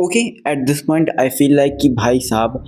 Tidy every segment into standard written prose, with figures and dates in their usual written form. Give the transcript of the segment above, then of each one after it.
Okay, at this point I feel like कि भाई साहब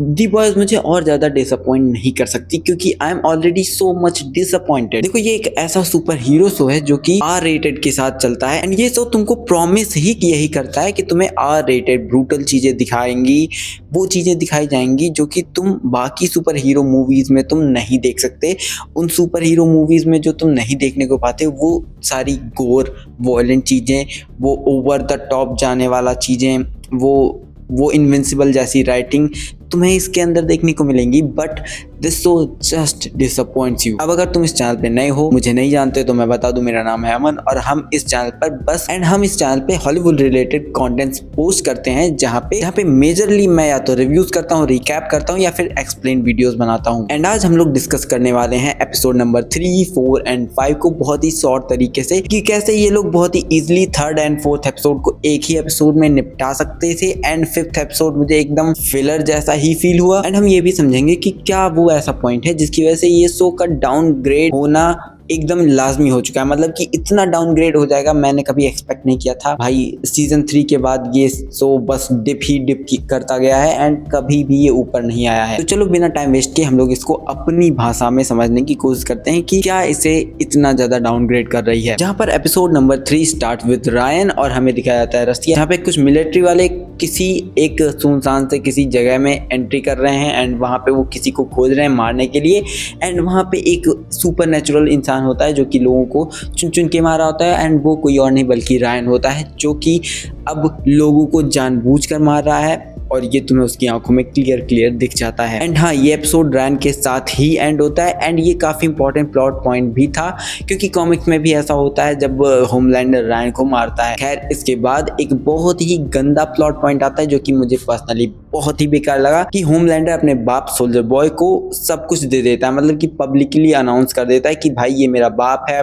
दी बॉयज मुझे और ज़्यादा डिसअपॉइंट नहीं कर सकती क्योंकि I am already so much disappointed. देखो, ये एक ऐसा सुपर हीरो शो है जो कि आर रेटेड के साथ चलता है एंड ये शो तुमको प्रॉमिस ही यही करता है कि तुम्हें आर रेटेड ब्रूटल चीज़ें दिखाएंगी, वो चीज़ें दिखाई जाएंगी जो कि तुम बाकी सुपर हीरो मूवीज़ में तुम नहीं देख सकते। उन सुपर हीरो मूवीज़ में जो तुम नहीं देखने को पाते वो सारी गोर वॉयलेंट चीज़ें, वो ओवर द टॉप जाने वाला चीज़ें, वो इनविंसिबल जैसी राइटिंग तुम्हें इसके अंदर देखने को मिलेंगी। But this show just disappoints you. अब अगर तुम इस चैनल पे नए हो, मुझे नहीं जानते, तो मैं बता दूं, मेरा नाम है अमन और हम इस चैनल पर हम इस चैनल पे हॉलीवुड रिलेटेड कंटेंट्स पोस्ट करते हैं जहाँ पे मेजरली मैं या तो रिव्यूज करता हूँ, रिकैप करता हूँ या फिर एक्सप्लेन वीडियोस बनाता हूँ। एंड आज हम लोग डिस्कस करने वाले हैं एपिसोड नंबर 3, 4 एंड 5 को बहुत ही शॉर्ट तरीके से कि कैसे ये लोग बहुत ही easily 3rd and 4th episode को एक ही एपिसोड में निपटा सकते थे एंड 5th एपिसोड मुझे एकदम फिलर जैसा ही फील हुआ। एंड हम ये भी समझेंगे कि क्या वो ऐसा पॉइंट है जिसकी वजह से ये शो का डाउनग्रेड होना एकदम लाजमी हो चुका है। मतलब कि इतना डाउनग्रेड हो जाएगा मैंने कभी एक्सपेक्ट नहीं किया था भाई। सीजन 3 के बाद ये शो बस डिप करता गया है एंड कभी भी ये ऊपर नहीं आया है। तो चलो बिना टाइम वेस्ट किए हम लोग इसको अपनी भाषा में समझने की कोशिश करते हैं कि क्या इसे इतना ज्यादा डाउनग्रेड कर रही है। जहाँ पर episode number 3 start with Ryan और हमें दिखाया जाता है रसिया, जहाँ पे कुछ मिलिट्री वाले किसी एक सुनसान से किसी जगह में एंट्री कर रहे हैं एंड वहाँ पे वो किसी को खोज रहे हैं मारने के लिए। एंड वहाँ पे एक सुपर नेचुरल इंसान होता है जो कि लोगों को चुन चुन के मारा होता है एंड वो कोई और नहीं बल्कि रायन होता है जो कि अब लोगों को जानबूझकर मार रहा है और ये तुम्हें उसकी आंखों में क्लियर दिख जाता है। एंड हाँ, ये एपिसोड रायन के साथ ही एंड होता है एंड ये काफ़ी इंपॉर्टेंट प्लॉट पॉइंट भी था क्योंकि कॉमिक्स में भी ऐसा होता है जब होमलैंडर रायन को मारता है। खैर, इसके बाद एक बहुत ही गंदा प्लॉट पॉइंट आता है जो कि मुझे पर्सनली बहुत ही बेकार लगा कि होमलैंडर अपने बाप सोल्जर बॉय को सब कुछ दे देता है, मतलब कि पब्लिकली अनाउंस कर देता है कि भाई ये मेरा बाप है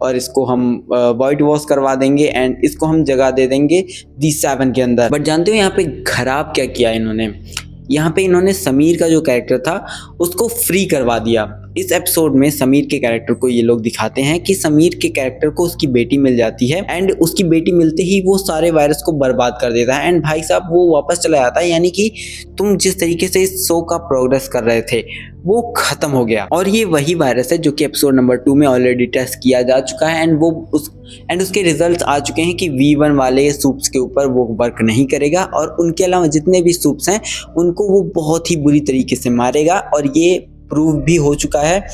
और इसको हम वाइट वॉश करवा देंगे एंड इसको हम जगह दे देंगे दी 7 के अंदर। बट जानते हो यहाँ पे खराब क्या किया इन्होंने? यहाँ पे इन्होंने समीर का जो कैरेक्टर था उसको फ्री करवा दिया। इस एपिसोड में समीर के कैरेक्टर को ये लोग दिखाते हैं कि समीर के कैरेक्टर को उसकी बेटी मिल जाती है एंड उसकी बेटी मिलते ही वो सारे वायरस को बर्बाद कर देता है एंड भाई साहब वो वापस चला जाता है। यानी कि तुम जिस तरीके से इस शो का प्रोग्रेस कर रहे थे वो खत्म हो गया। और ये वही वायरस है जो कि एपिसोड नंबर 2 में ऑलरेडी टेस्ट किया जा चुका है एंड उसके रिजल्ट्स आ चुके हैं कि V1 वाले सूप्स के ऊपर वो वर्क नहीं करेगा और उनके अलावा जितने भी सूप्स हैं उनको वो बहुत ही बुरी तरीके से मारेगा और ये प्रूव भी हो चुका है।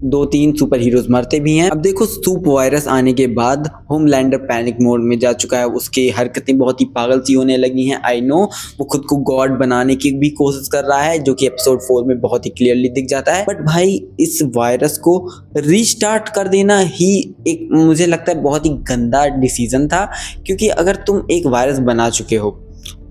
2-3 सुपर हीरोज मरते भी हैं। अब देखो, सूप वायरस आने के बाद होमलैंडर पैनिक मोड में जा चुका है, उसकी हरकतें बहुत ही पागल सी होने लगी हैं। आई नो वो खुद को गॉड बनाने की भी कोशिश कर रहा है जो कि एपिसोड 4 में बहुत ही क्लियरली दिख जाता है। बट भाई, इस वायरस को रीस्टार्ट कर देना ही एक मुझे लगता है बहुत ही गंदा डिसीजन था क्योंकि अगर तुम एक वायरस बना चुके हो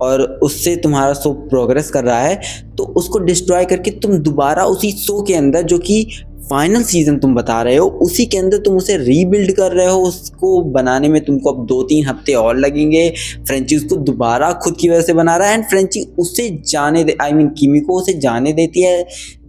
और उससे तुम्हारा शो प्रोग्रेस कर रहा है तो उसको डिस्ट्रॉय करके तुम दोबारा उसी शो के अंदर जो कि फाइनल सीजन तुम बता रहे हो उसी के अंदर तुम उसे रीबिल्ड कर रहे हो। उसको बनाने में तुमको अब 2-3 हफ्ते और लगेंगे। फ्रेंची उसको दोबारा खुद की वजह से बना रहा है एंड फ्रेंची उसे जाने दे, आई मीन किमिको उसे जाने देती है।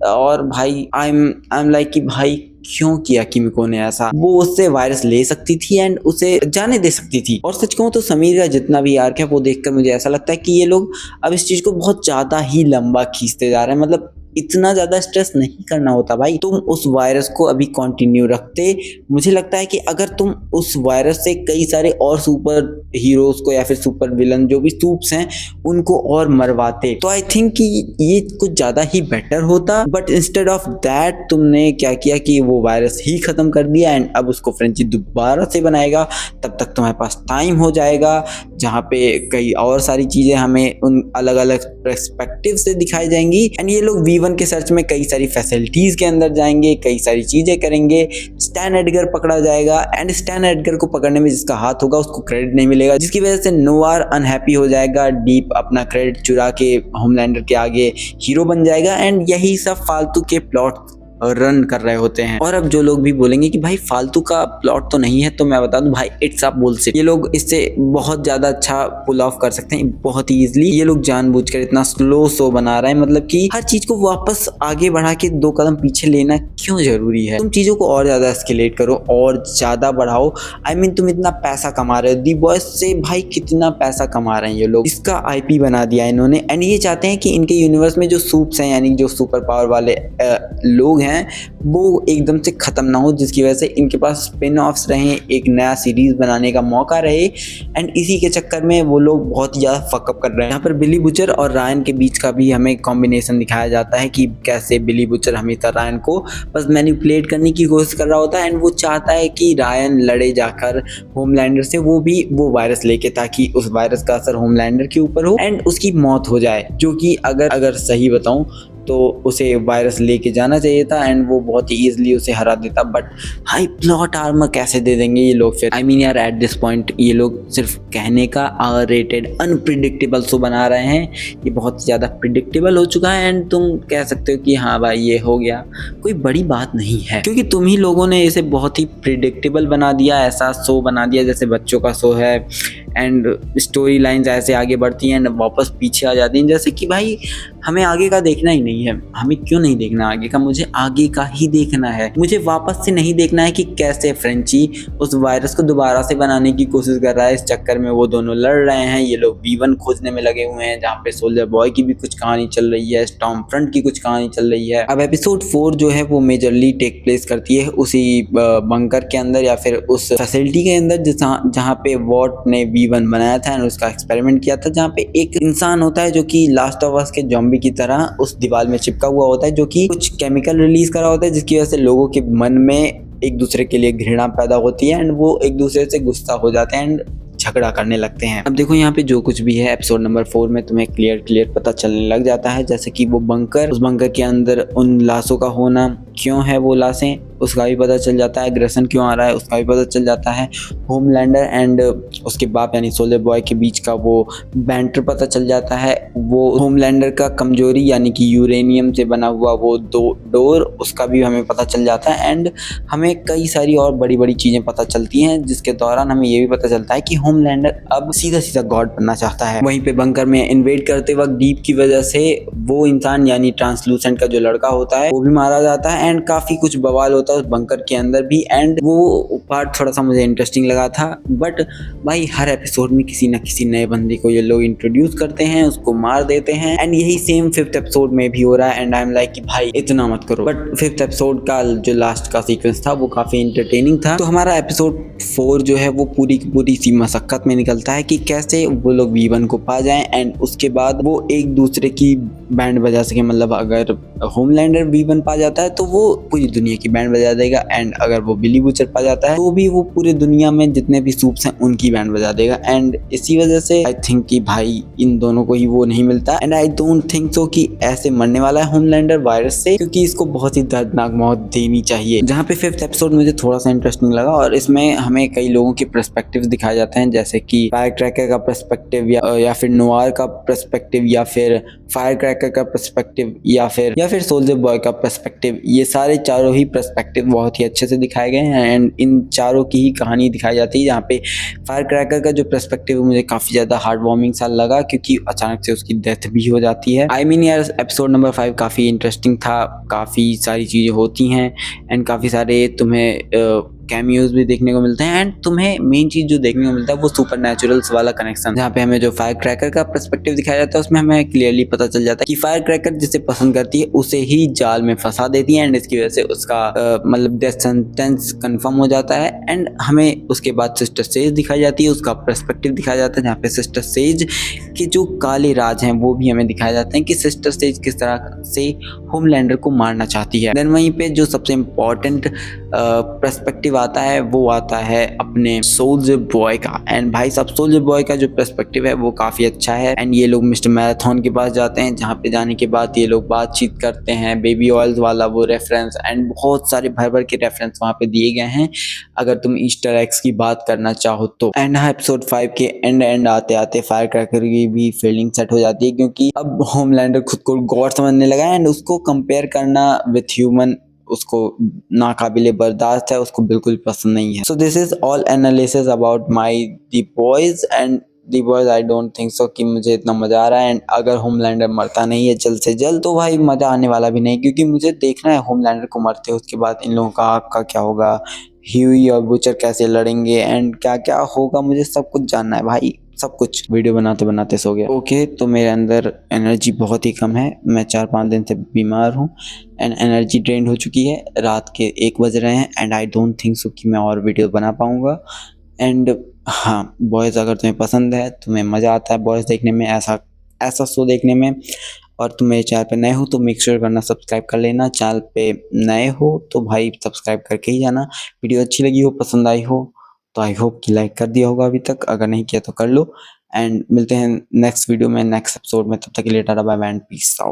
और भाई आई एम लाइक कि भाई क्यों किया किमिको ने ऐसा? वो उससे वायरस ले सकती थी एंड उसे जाने दे सकती थी। और सच कहूं तो समीर का जितना भी आर्क है वो देखकर मुझे ऐसा लगता है कि ये लोग अब इस चीज को बहुत ज्यादा ही लंबा खींचते जा रहे हैं। मतलब इतना ज्यादा स्ट्रेस नहीं करना होता भाई। तुम उस वायरस को अभी कंटिन्यू रखते। मुझे लगता है कि अगर तुम उस वायरस से कई सारे और सुपर हीरोज को या फिर सुपर विलन जो भी सूप्स हैं उनको और मरवाते तो आई थिंक कि ये कुछ ज्यादा ही बेटर होता। बट इंस्टेड ऑफ दैट तुमने क्या किया कि वो वायरस ही खत्म कर दिया एंड अब उसको फ्रेंची दोबारा से बनाएगा। तब तक तुम्हारे पास टाइम हो जाएगा जहाँ पे कई और सारी चीजें हमें उन अलग अलग पर्सपेक्टिव से दिखाई जाएंगी एंड ये लोग V1 के सर्च में कई सारी फैसिलिटीज के अंदर जाएंगे, कई सारी चीजें करेंगे। स्टैन एडगर पकड़ा जाएगा एंड स्टैन एडगर को पकड़ने में जिसका हाथ होगा उसको क्रेडिट नहीं मिलेगा, जिसकी वजह से नोवार अनहैप्पी हो जाएगा। डीप अपना क्रेडिट चुरा के होमलैंडर के आगे हीरो बन जाएगा एंड यही सब फालतू के प्लॉट रन कर रहे होते हैं। और अब जो लोग भी बोलेंगे कि भाई फालतू का प्लॉट तो नहीं है, तो मैं बता दूं भाई इट्स अ बुलशिट। ये लोग इससे बहुत ज्यादा अच्छा पुल ऑफ कर सकते हैं बहुत ही इजीली। ये लोग जानबूझकर इतना स्लो शो बना रहे हैं, मतलब कि हर चीज को वापस आगे बढ़ा के 2 कदम पीछे लेना क्यों जरूरी है। तुम चीजों को और ज्यादा एस्केलेट करो और ज्यादा बढ़ाओ। आई मीन तुम इतना पैसा कमा रहे हो, दी बॉयज से भाई कितना पैसा कमा रहे हैं ये लोग, इसका आईपी बना दिया इन्होंने। एंड ये चाहते हैं कि इनके यूनिवर्स में जो सूप्स हैं, यानी जो सुपर पावर वाले लोग हैं, वो एकदम से खत्म ना हो, जिसकी वजह से इनके पास स्पिन ऑफ्स रहे, एक नया सीरीज बनाने का मौका रहे। एंड इसी के चक्कर में वो लोग बहुत ही ज्यादा फकअप कर रहे हैं। यहाँ पर बिली बुचर और रायन के बीच का भी हमें कॉम्बिनेशन दिखाया जाता है कि कैसे बिली बुचर हमेशा रायन को बस मैनिपुलेट करने की कोशिश कर रहा होता है। एंड वो चाहता है कि रायन लड़े जाकर होमलैंडर से, वो भी वो वायरस लेके, ताकि उस वायरस का असर होमलैंडर के ऊपर हो एंड उसकी मौत हो जाए। जो कि अगर सही बताऊं तो उसे वायरस लेके जाना चाहिए था एंड वो बहुत ही ईजिली उसे हरा देता। बट हाई प्लॉट आर्मर कैसे दे देंगे ये लोग फिर। आई मीन यार एट दिस पॉइंट ये लोग सिर्फ कहने का आर रेटेड अनप्रिडिक्टेबल शो बना रहे हैं। ये बहुत ही ज़्यादा प्रिडिक्टेबल हो चुका है एंड तुम कह सकते हो कि हाँ भाई ये हो गया, कोई बड़ी बात नहीं है, क्योंकि तुम ही लोगों ने इसे बहुत ही प्रिडिक्टेबल बना दिया, ऐसा शो बना दिया जैसे बच्चों का शो है। एंड स्टोरी लाइन्स ऐसे आगे बढ़ती हैं एंड वापस पीछे आ जाती हैं, जैसे कि भाई हमें आगे का देखना ही नहीं है। हमें क्यों नहीं देखना आगे का, मुझे आगे का ही देखना है। मुझे वापस से नहीं देखना है कि कैसे फ्रेंची उस वायरस को दोबारा से बनाने की कोशिश कर रहा है। इस चक्कर में वो दोनों लड़ रहे हैं, ये लोग V1 खोजने में लगे हुए हैं, जहाँ पे सोल्जर बॉय की भी कुछ कहानी चल रही है, स्टॉर्म फ्रंट की कुछ कहानी चल रही है। अब एपिसोड 4 जो है वो मेजरली टेक प्लेस करती है उसी बंकर के अंदर या फिर उस फैसिलिटी के अंदर जहाँ पे वॉट ने V1 बनाया था और उसका एक्सपेरिमेंट किया था, जहाँ पे एक इंसान होता है जो कि लास्ट ऑफ अस के ज़ॉम्बी की तरह उस दीवार में चिपका हुआ होता है, जो कि कुछ केमिकल रिलीज करा होता है, जिसकी वजह से लोगों के मन में एक दूसरे के लिए घृणा पैदा होती है एंड वो एक दूसरे से गुस्सा हो जाते हैं एंड झगड़ा करने लगते हैं। अब देखो यहाँ पे जो कुछ भी है एपिसोड नंबर 4 में तुम्हें क्लियर पता चलने लग जाता है, जैसे कि वो बंकर, उस बंकर के अंदर उन लाशों का होना, क्यों है वो लाशें, उसका भी पता चल जाता है। एग्रेशन क्यों आ रहा है उसका भी पता चल जाता है। होमलैंडर एंड उसके बाप यानी सोल्जर बॉय के बीच का वो बैंटर पता चल जाता है। वो होमलैंडर का कमजोरी यानी कि यूरेनियम से बना हुआ वो डोर, उसका भी हमें पता चल जाता है। एंड हमें कई सारी और बड़ी बड़ी चीज़ें पता चलती हैं, जिसके दौरान हमें ये भी पता चलता है कि होमलैंडर अब सीधा गॉड बनना चाहता है। वहीं पे बंकर में इन्वेड करते वक्त डीप की वजह से वो इंसान यानी ट्रांसलूसेंट का जो लड़का होता है वो भी मारा जाता है एंड काफ़ी कुछ बवाल होता है उस बंकर के अंदर भी। एंड वो पार्ट थोड़ा सा मुझे इंटरेस्टिंग लगा था। बट भाई हर एपिसोड में किसी न किसी नए बंदे को ये लोग इंट्रोड्यूस करते हैं, उसको मार देते हैं एंड यही सेम 5th एपिसोड में भी हो रहा है। एंड आई एम लाइक कि भाई इतना मत करो। बट 5th एपिसोड का जो लास्ट का सीक्वेंस था वो काफ़ी इंटरटेनिंग था। तो हमारा एपिसोड 4 जो है वो पूरी की पूरी सी मशक्कत में निकलता है कि कैसे वो लोग V1 को पा जाएं एंड उसके बाद वो एक दूसरे की बैंड बजा सके। मतलब अगर होमलैंडर V1 पा जाता है तो वो पूरी दुनिया की बैंड बजा देगा एंड अगर वो बिली बुचर पा जाता है तो भी वो पूरी दुनिया में जितने भी सूप्स हैं उनकी बैंड बजा देगा। एंड इसी वजह से आई थिंक कि भाई इन दोनों को ही वो नहीं मिलता and I don't think so कि ऐसे मरने वाला है होमलैंडर वायरस से, क्योंकि इसको बहुत ही दर्दनाक मौत देनी चाहिए। जहाँ पे 5th एपिसोड मुझे थोड़ा सा इंटरेस्टिंग लगा और इसमें हमें कई लोगों के पर्सपेक्टिव दिखाए जाते हैं, जैसे कि फायर क्रैकर का पर्सपेक्टिव या फिर नोआर का पर्सपेक्टिव या फिर फायर क्रैकर का पर्सपेक्टिव या फिर सोल्जर बॉय का पर्सपेक्टिव। ये सारे चारों ही पर्सपेक्टिव बहुत ही अच्छे से दिखाए गए हैं एंड इन चारों की ही कहानी दिखाई जाती है। जहाँ पे फायर क्रैकर का जो पर्सपेक्टिव मुझे काफ़ी ज़्यादा हार्ट वार्मिंग सा लगा, क्योंकि अचानक से उसकी डेथ भी हो जाती है। आई मीन यार एपिसोड नंबर 5 काफ़ी इंटरेस्टिंग था, काफ़ी सारी चीज़ें होती हैं एंड काफ़ी सारे तुम्हें कैमियोज भी देखने को मिलते हैं एंड तुम्हें मेन चीज जो देखने को मिलता है वो सुपर नेचुरल्स वाला कनेक्शन। जहाँ पे हमें जो फायर क्रैकर का पर्सपेक्टिव दिखाया जाता है उसमें हमें क्लियरली पता चल जाता है कि फायर क्रैकर जिसे पसंद करती है उसे ही जाल में फंसा देती है एंड इसकी वजह से उसका मतलब डेथ सेंटेंस कंफर्म हो जाता है। एंड हमें उसके बाद सिस्टर सेज दिखाई जाती है, उसका पर्सपेक्टिव दिखाया जाता है, जहाँ पे सिस्टर सेज के जो काले राज हैं वो भी हमें दिखाए जाते हैं कि सिस्टर सेज किस तरह से होमलैंडर को मारना चाहती है। देन वहीं पे जो सबसे इम्पोर्टेंट पर्सपेक्टिव आता है वो आता है अपने सोल्जर बॉय का। एंड भाई साहब सोल्जर बॉय का जो पर्सपेक्टिव है वो काफ़ी अच्छा है एंड ये लोग मिस्टर मैराथन के पास जाते हैं, जहाँ पे जाने के बाद ये लोग बातचीत करते हैं। बेबी ऑयल्स वाला वो रेफरेंस एंड बहुत सारे भर के रेफरेंस वहाँ पे दिए गए हैं अगर तुम ईस्टर एग्स की बात करना चाहो तो। एंड हाँ एपिसोड 5 के एंड आते आते फायर क्रैकर की भी फील्डिंग सेट हो जाती है, क्योंकि अब होमलैंडर खुद को गॉड समझने लगा है एंड उसको कंपेयर करना विथ ह्यूमन उसको नाकाबिले बर्दाश्त है, उसको बिल्कुल पसंद नहीं है। So this is all analysis about my the boys and the boys. I don't think so कि मुझे इतना मजा आ रहा है। एंड अगर होमलैंडर मरता नहीं है जल्द से जल्द तो भाई मजा आने वाला भी नहीं, क्योंकि मुझे देखना है होमलैंडर को मरते, उसके बाद इन लोगों का आग का क्या होगा, ह्यूई और बुचर कैसे लड़ेंगे एंड क्या क्या होगा, मुझे सब कुछ जानना है भाई, सब कुछ। वीडियो बनाते बनाते सो गया। ओके, तो मेरे अंदर एनर्जी बहुत ही कम है, मैं 4-5 दिन से बीमार हूँ एंड एनर्जी ड्रेन हो चुकी है। रात के 1 बज रहे हैं and I don't think so कि मैं और वीडियो बना पाऊँगा। एंड हाँ बॉयज़, अगर तुम्हें पसंद है, तुम्हें मज़ा आता है बॉयज़ देखने में, ऐसा ऐसा शो देखने में, और तुम मेरे चैनल पे नए हो तो मेक श्योर करना सब्सक्राइब कर लेना। चैनल पे नए हो तो भाई सब्सक्राइब करके ही जाना। वीडियो अच्छी लगी हो, पसंद आई हो तो आई होप कि लाइक कर दिया होगा अभी तक, अगर नहीं किया तो कर लो। एंड मिलते हैं नेक्स्ट वीडियो में, नेक्स्ट एपिसोड में। तब तक के लिए tata bye bye and peace out.